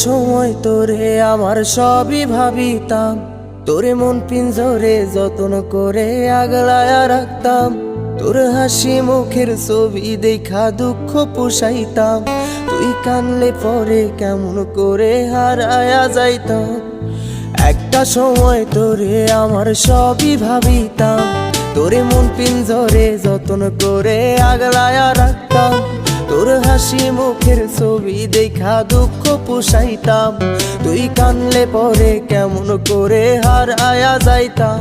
সময় তোরে আমার সবই ভাবিতাম, তোরে মন পিঞ্জরে যত্ন করে আগলায়া রাখতাম। তোর হাসি মুখের ছবি দেখা দুঃখ পুষাইতাম, তুই কানলে পরে কেমন করে হারায়া যাইতাম। একটা সময় তোরে আমার সবই ভাবিতাম, তোরে মন পিঞ্জরে যত্ন করে আগলায়া রাখতাম। তোর হাসি মুখের ছবি দেখা দুঃখ পুষাইতাম, তুই কানলে পরে কেমন করে হারায়া যাইতাম।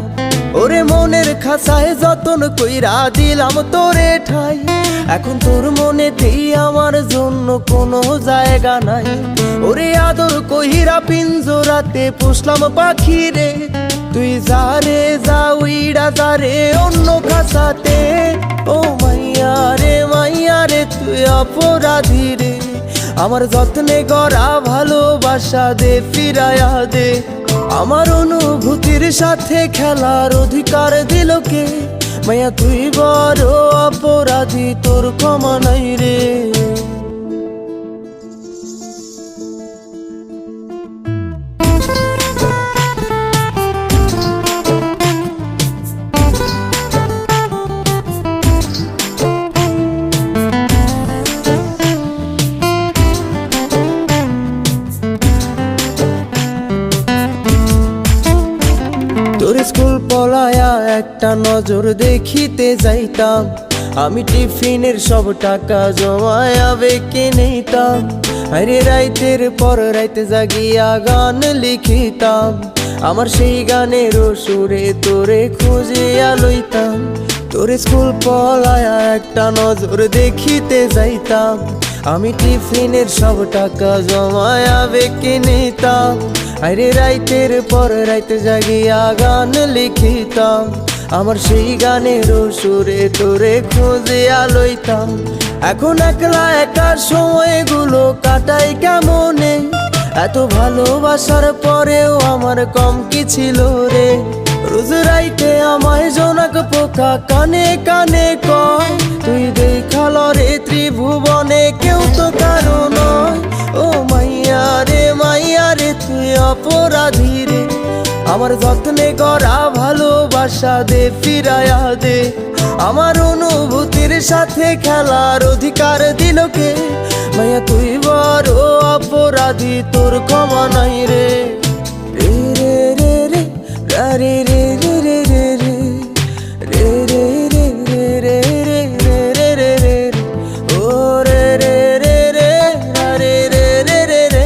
ওরে মনের খাঁচায় যতন কইরা দিলাম তোরে ঠাই, এখন তোর মনেতেই আমার জন্য কোনো জায়গা নাই। ওরে আদর কইরা পিঞ্জরাতে পুষলাম পাখি রে, তুই যারে যা উইড়া যারে অন্য খাঁচাতে। ও মাইয়া রে তুই অপরাধী রে, আমার যত্নে গড়া ভালোবাসা দে ফিরায়া দে। আমার অনুভূতির সাথে খেলার অধিকার দিল কে? মাইয়া তুই বড় অপরাধী, তোর ক্ষমা নাই রে। তোর স্কুল পলায়া একটা নজর দেখিতে যাইতাম, আমি টিফিনের সব টাকা জমায়া বেঁকে নিতাম। আরে রাইতের পর রাইতে জাগিয়া গান লিখিতাম, আমার সেই গানের সুরে তোরে খুঁজিয়া লইতাম। তোর স্কুল পলায়া একটা নজর দেখিতে যাইতাম, আমি টিফিনের সব টাকা জমায়া বেঁকে নিতাম। আরে রাইতের পর রাইতে জাগিয়া গান লিখিতাম, আমার সেই গানের সুরে তোরে খুঁজিয়া লইতাম। এখন একলা একা সময়গুলো কাটাই কেমনে, এত ভালোবাসার পরেও আমার কম কি ছিল রে। রোজ রাইতে আমায় জোনাক পোকা কানে কানে কয়, তুই দেখাল রে ত্রিভুবনে কেউ তো কারো নয়। ও মাইয়া রে তুই অপরাধী রে, আমার যত্নে গড়া ভালোবাসা দে ফিরায়া দে। আমার অনুভূতির সাথে খেলার অধিকার দিল কে? মাইয়া তুই বড় অপরাধী, তোর ক্ষমা নাই রে। রে রে রে রে রে রে রে রে রে রে রে রে রে রে রে রে রে রে ও রে রে রে রে রে রে রে রে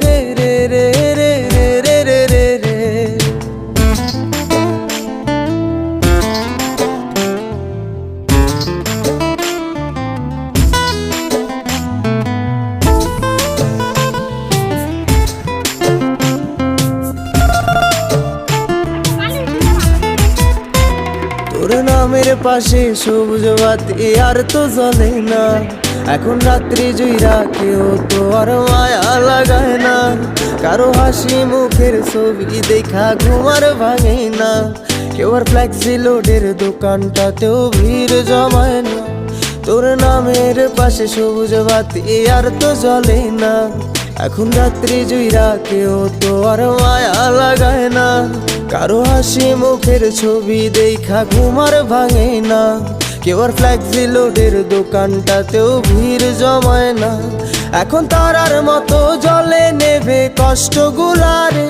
রে রে রে রে রে রে রে রে। তোর নামের পাশে সবুজ বাতি আর তো জ্বলে না, এখন রাত্রি জুইরা কেউ তো আর মায়া লাগায় না। কারো হাসি মুখের ছবি দেখা ঘুমার ভাঙে না, কেউ আর ফ্লেক্সি লোডের দোকানটাতেও ভিড় জমায় না। তোর নামের পাশে সবুজ বাতি আর তো জ্বলে না, এখন রাত্রি জুইরা কেউ তো আর মায়া লাগায় না। কারো হাসি মুখের ছবি দেখা ঘুমার ভাঙে না, কেউ আর ফ্লেক্সি লোডের দোকানটাতেও ভিড় জমায় না। এখন তারার মতো জলে নেবে কষ্ট গুলারে,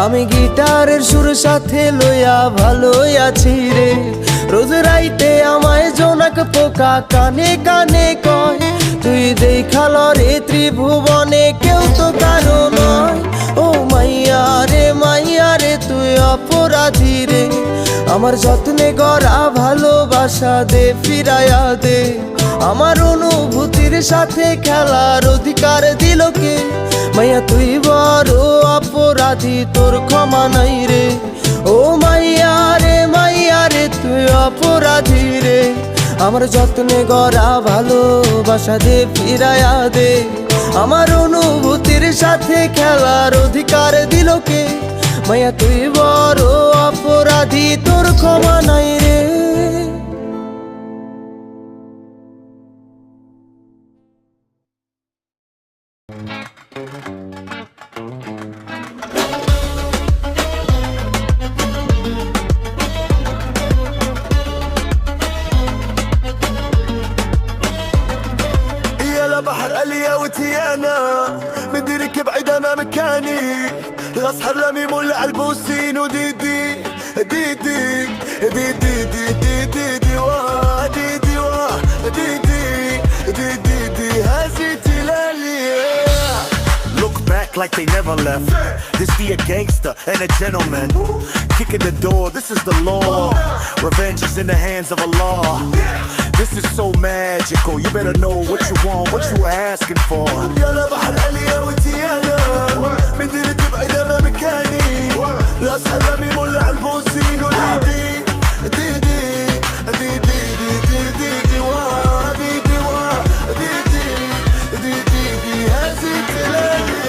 আমি গিটারের সুর সাথে লইয়া ভালোই আছি রে। রোজ রাইতে আমায় জোনাক পোকা কানে কানে কয়, তুই দেখাল রে ত্রিভুবনে কেউ তো কারো নয়। ও মাইয়া রে তুই অপরাধী রে, আমার যত্নে গড়া ভালোবাসা দে ফিরায়া দে। আমার অনুভূতির সাথে খেলার অধিকার দিল কে? মাইয়া তুই বড় অপরাধী, তোর ক্ষমা নাই রে। ও মাইয়া রে তুই অপরাধী রে, আমার যত্নে গড়া ভালোবাসা দে ফিরায়া দে। আমার অনুভূতির সাথে খেলার অধিকার দিল কে? মাইয়া তুই বড় অপরাধী, তোর ক্ষমা নাই রে। سلامي مولع البوسين وديدي ديدي ديدي ديدي ديدي وا ديدي وا ديدي ديدي دي هزيتي لالي. Look back like they never left. This be a gangster and a gentleman. Kicking the door, this is the law. Revenge is in the hands of Allah. This is so magical. You better know what you want, what you asking for. يلا بحر عليا وتيانا مدينة تبعد أنا مكاني. لا سلامي مولع البوسين وديدي ديدي ديدي ديدي ديدي وا ديدي وا ديدي ديدي دي هزيت لالي.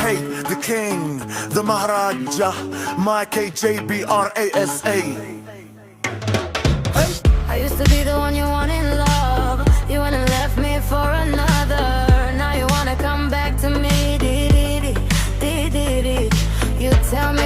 Hey, the king, the Maharaja, my KJBRASA. I used to be the one you want in love. You went and left me for another. Now you wanna come back to me. Dee, dee, dee, dee, dee, dee. You tell me